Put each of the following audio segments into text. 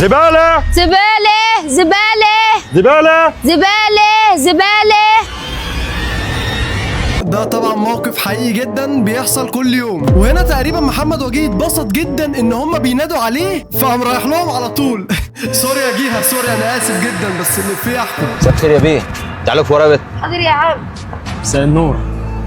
زبالة زبالة زبالة زبالة زبالة زبالة. ده طبعا موقف حقيقي جدا بيحصل كل يوم، وهنا تقريبا محمد وجيه اتبسط جدا ان هم بينادوا عليه فقام رايح لهم على طول. سوري يا جيها، سوري انا اسف جدا بس اللي فيه يحكم. مساء الخير يا بيه، تعالوا في ورايا. حاضر يا عم. مساء النور.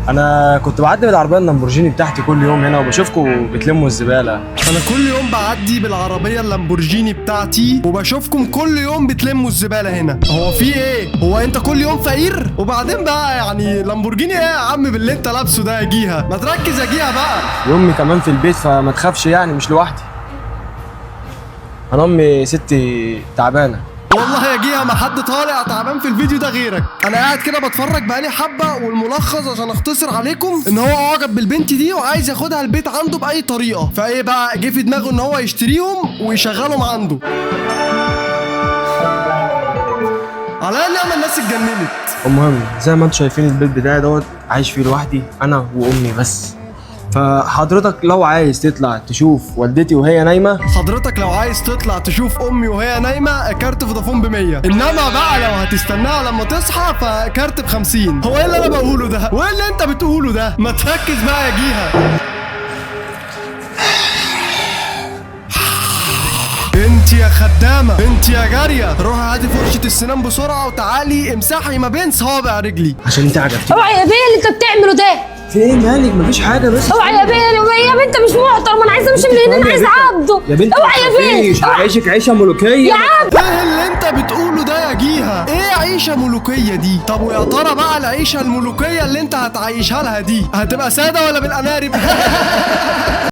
انا كنت بعدي بالعربيه اللامبورجيني بتاعتي كل يوم هنا وبشوفكم بتلموا الزباله. انا كل يوم بعدي بالعربيه اللامبورجيني بتاعتي وبشوفكم كل يوم بتلموا الزباله هنا. هو في ايه؟ هو انت كل يوم فقير؟ وبعدين بقى يعني لامبورجيني ايه يا عم باللي انت لابسه ده يا جيها؟ ما تركز يا جيها بقى. وامي كمان في البيت فما تخافش يعني مش لوحدي. انا امي ستي تعبانه. والله يا جيها ما حد طالع تعبان في الفيديو ده غيرك. انا قاعد كده بتفرج بقالي حبه، والملخص عشان اختصر عليكم ان هو اعجب بالبنت دي وعايز ياخدها البيت عنده باي طريقه، فايه بقى جه في دماغه ان هو يشتريهم ويشغلهم عنده. على نعمة الناس اتجننت. المهم زي ما انتم شايفين البيت بتاعي دوت عايش فيه لوحدي انا وامي بس. فحضرتك لو عايز تطلع تشوف والدتي وهي نايمه، حضرتك لو عايز تطلع تشوف امي وهي نايمه كارت فودافون ب 100، انما بقى لو هتستناها لما تصحى فكارت ب 50. هو ايه اللي انا بقوله ده؟ وايه اللي انت بتقوله ده؟ ما تركز بقى يا جيها. انت يا خدامه، انت يا جاريه، روحي هاتي فرشه السنان بسرعه وتعالي امسحي ما بين صوابع رجلي. عشان انت عجبتني. اوعى يا بيه اللي انت بتعمله ده. في ايه مالك؟ مفيش حاجه بس. اوعى يا بيه يا بنت مش محترم، انا عايزه امشي من هنا، انا عايزه اعضه. يا بنت اوعى يا بيه. مش هعيشك عيشه ملوكيه يا عم ايه اللي انت بتقوله ده يا جيها؟ ايه عيشه ملوكيه دي؟ طب ويا ترى بقى العيشه الملوكيه اللي انت هتعيشها لها دي هتبقى ساده ولا بالقنارب؟